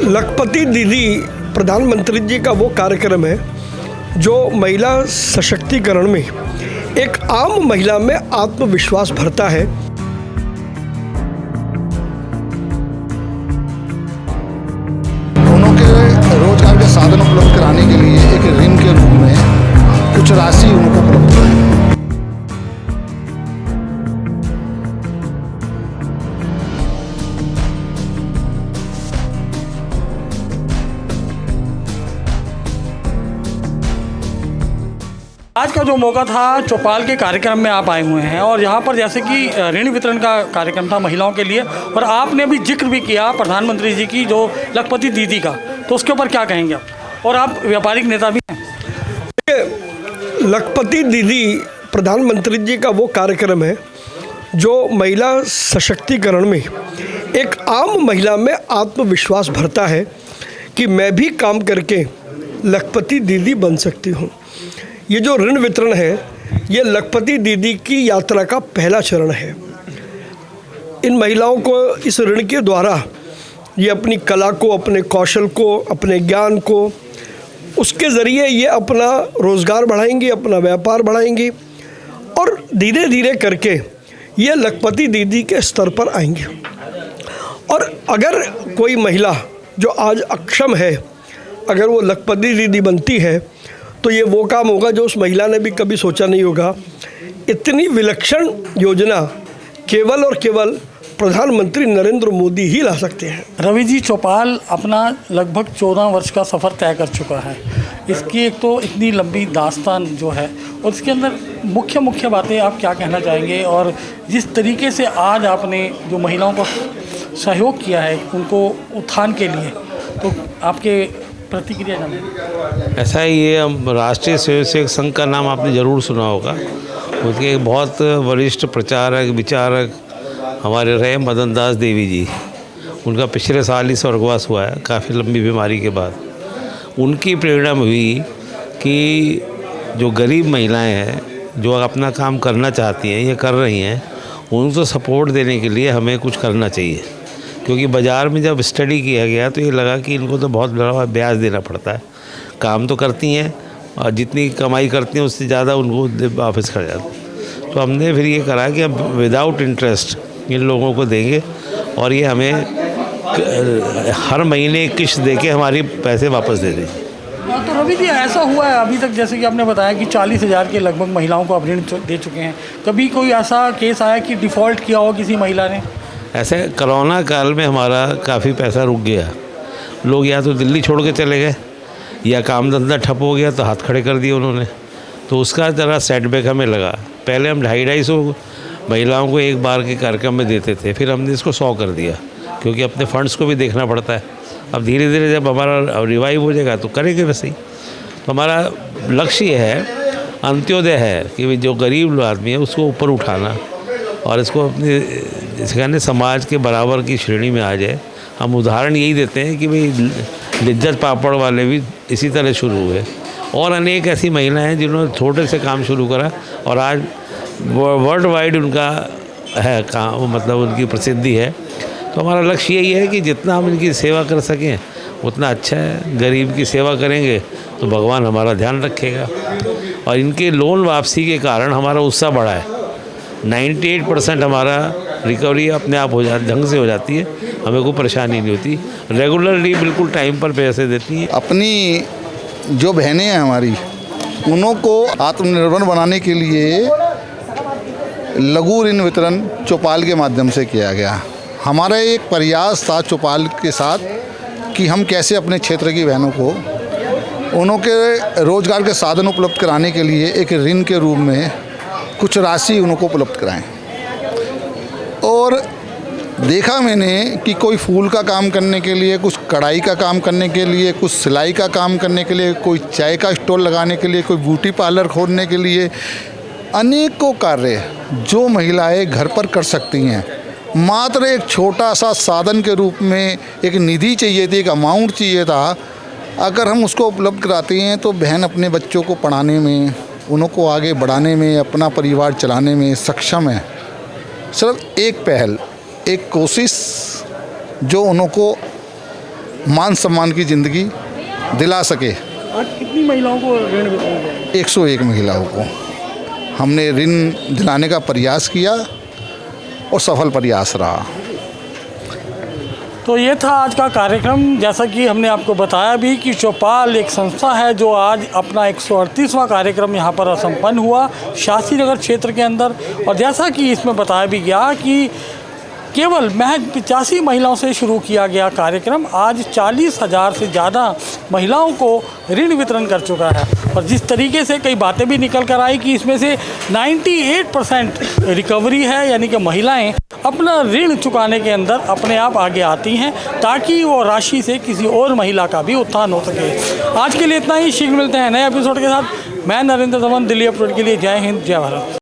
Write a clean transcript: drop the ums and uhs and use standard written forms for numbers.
लखपति दीदी प्रधानमंत्री जी का वो कार्यक्रम है जो महिला सशक्तिकरण में एक आम महिला में आत्मविश्वास भरता है। उनके रोजगार के साधन उपलब्ध कराने के लिए एक ऋण के रूप में कुछ राशि उनको उपलब्ध कराएं। आज का जो मौका था चौपाल के कार्यक्रम में आप आए हुए हैं और यहाँ पर जैसे कि ऋण वितरण का कार्यक्रम था महिलाओं के लिए और आपने भी जिक्र भी किया प्रधानमंत्री जी की जो लखपति दीदी का, तो उसके ऊपर क्या कहेंगे आप? और आप व्यापारिक नेता भी हैं। लखपति दीदी प्रधानमंत्री जी का वो कार्यक्रम है जो महिला सशक्तिकरण में एक आम महिला में आत्मविश्वास भरता है कि मैं भी काम करके लखपति दीदी बन सकती हूँ। ये जो ऋण वितरण है ये लखपति दीदी की यात्रा का पहला चरण है। इन महिलाओं को इस ऋण के द्वारा ये अपनी कला को, अपने कौशल को, अपने ज्ञान को, उसके ज़रिए ये अपना रोज़गार बढ़ाएंगी, अपना व्यापार बढ़ाएंगी और धीरे धीरे करके ये लखपति दीदी के स्तर पर आएंगे। और अगर कोई महिला जो आज अक्षम है, अगर वो लखपति दीदी बनती है तो ये वो काम होगा जो उस महिला ने भी कभी सोचा नहीं होगा। इतनी विलक्षण योजना केवल और केवल प्रधानमंत्री नरेंद्र मोदी ही ला सकते हैं। रवि जी, चौपाल अपना लगभग 14 वर्ष का सफ़र तय कर चुका है। इसकी एक तो इतनी लंबी दास्तान जो है और इसके अंदर मुख्य बातें आप क्या कहना चाहेंगे? और जिस तरीके से आज आपने जो महिलाओं को सहयोग किया है उनको उत्थान के लिए, तो आपके प्रतिक्रिया जानें। ऐसा ही ये हम राष्ट्रीय स्वयंसेवक संघ का नाम आपने ज़रूर सुना होगा। उसके बहुत वरिष्ठ प्रचारक विचारक हमारे रहे मदन दास देवी जी। उनका पिछले साल ही स्वर्गवास हुआ है काफ़ी लंबी बीमारी के बाद। उनकी प्रेरणा में हुई कि जो गरीब महिलाएं हैं जो अपना काम करना चाहती हैं या कर रही हैं उनको सपोर्ट देने के लिए हमें कुछ करना चाहिए। क्योंकि बाज़ार में जब स्टडी किया गया तो ये लगा कि इनको तो बहुत बड़ा ब्याज देना पड़ता है। काम तो करती हैं और जितनी कमाई करती हैं उससे ज़्यादा उनको वापस कर जाते हैं। तो हमने फिर ये करा कि अब विदाउट इंटरेस्ट इन लोगों को देंगे और ये हमें हर महीने एक किश्त दे के हमारी पैसे वापस दे दें। तो रवि जी, ऐसा हुआ है अभी तक जैसे कि आपने बताया कि 40,000 के लगभग महिलाओं को आप ऋण दे चुके हैं। कभी कोई ऐसा केस आया कि डिफ़ॉल्ट किया हो किसी महिला ने? ऐसे कोरोना काल में हमारा काफ़ी पैसा रुक गया। लोग या तो दिल्ली छोड़ के चले गए या काम धंधा ठप हो गया तो हाथ खड़े कर दिए उन्होंने। तो उसका ज़रा सेटबैक हमें लगा। पहले हम 250-250 महिलाओं को एक बार के कार्यक्रम में देते थे, फिर हमने इसको 100 कर दिया क्योंकि अपने फंड्स को भी देखना पड़ता है। अब धीरे धीरे जब हमारा रिवाइव हो जाएगा तो करेंगे वैसे ही। तो हमारा लक्ष्य ये है, अंत्योदय है कि जो गरीब आदमी है उसको ऊपर उठाना और इसको अपने जिसे कहने समाज के बराबर की श्रेणी में आ जाए। हम उदाहरण यही देते हैं कि भाई लिज्जत पापड़ वाले भी इसी तरह शुरू हुए और अनेक ऐसी महिलाएं हैं जिन्होंने छोटे से काम शुरू करा और आज वर्ल्ड वाइड उनका है काम, मतलब उनकी प्रसिद्धि है। तो हमारा लक्ष्य यही है कि जितना हम इनकी सेवा कर सकें उतना अच्छा है। गरीब की सेवा करेंगे तो भगवान हमारा ध्यान रखेगा। और इनके लोन वापसी के कारण हमारा उत्साह बढ़ा है। 98% हमारा रिकवरी अपने आप हो ढंग से हो जाती है, हमें कोई परेशानी नहीं होती। रेगुलरली बिल्कुल टाइम पर पैसे देती हैं। अपनी जो बहनें हैं हमारी, उन्हों को आत्मनिर्भर बनाने के लिए लघु ऋण वितरण चौपाल के माध्यम से किया गया। हमारा एक प्रयास था चौपाल के साथ कि हम कैसे अपने क्षेत्र की बहनों को उन्हों के रोजगार के साधन उपलब्ध कराने के लिए एक ऋण के रूप में कुछ राशि उनको उपलब्ध कराएं। और देखा मैंने कि कोई फूल का काम करने के लिए, कुछ कढ़ाई का काम करने के लिए, कुछ सिलाई का काम करने के लिए, कोई चाय का स्टॉल लगाने के लिए, कोई ब्यूटी पार्लर खोलने के लिए, अनेकों कार्य जो महिलाएं घर पर कर सकती हैं। मात्र एक छोटा सा साधन के रूप में एक निधि चाहिए थी, एक अमाउंट चाहिए था। अगर हम उसको उपलब्ध कराते हैं तो बहन अपने बच्चों को पढ़ाने में, उनको आगे बढ़ाने में, अपना परिवार चलाने में सक्षम है। सिर्फ एक पहल, एक कोशिश जो उनको मान सम्मान की ज़िंदगी दिला सके। आज कितनी महिलाओं को ऋण वितरण किया? 101 महिलाओं को हमने ऋण दिलाने का प्रयास किया और सफल प्रयास रहा। तो ये था आज का कार्यक्रम। जैसा कि हमने आपको बताया भी कि चौपाल एक संस्था है जो आज अपना 138वां कार्यक्रम यहाँ पर संपन्न हुआ शास्त्री नगर क्षेत्र के अंदर। और जैसा कि इसमें बताया भी गया कि केवल महज 85 महिलाओं से शुरू किया गया कार्यक्रम आज 40,000 से ज़्यादा महिलाओं को ऋण वितरण कर चुका है। और जिस तरीके से कई बातें भी निकल कर आई कि इसमें से 98% रिकवरी है, यानी कि महिलाएं अपना ऋण चुकाने के अंदर अपने आप आगे आती हैं ताकि वो राशि से किसी और महिला का भी उत्थान हो सके। आज के लिए इतना ही। शीघ्र मिलते हैं नए एपिसोड के साथ। मैं नरेंद्र धवन, दिल्ली अपडेट के लिए। जय हिंद, जय भारत।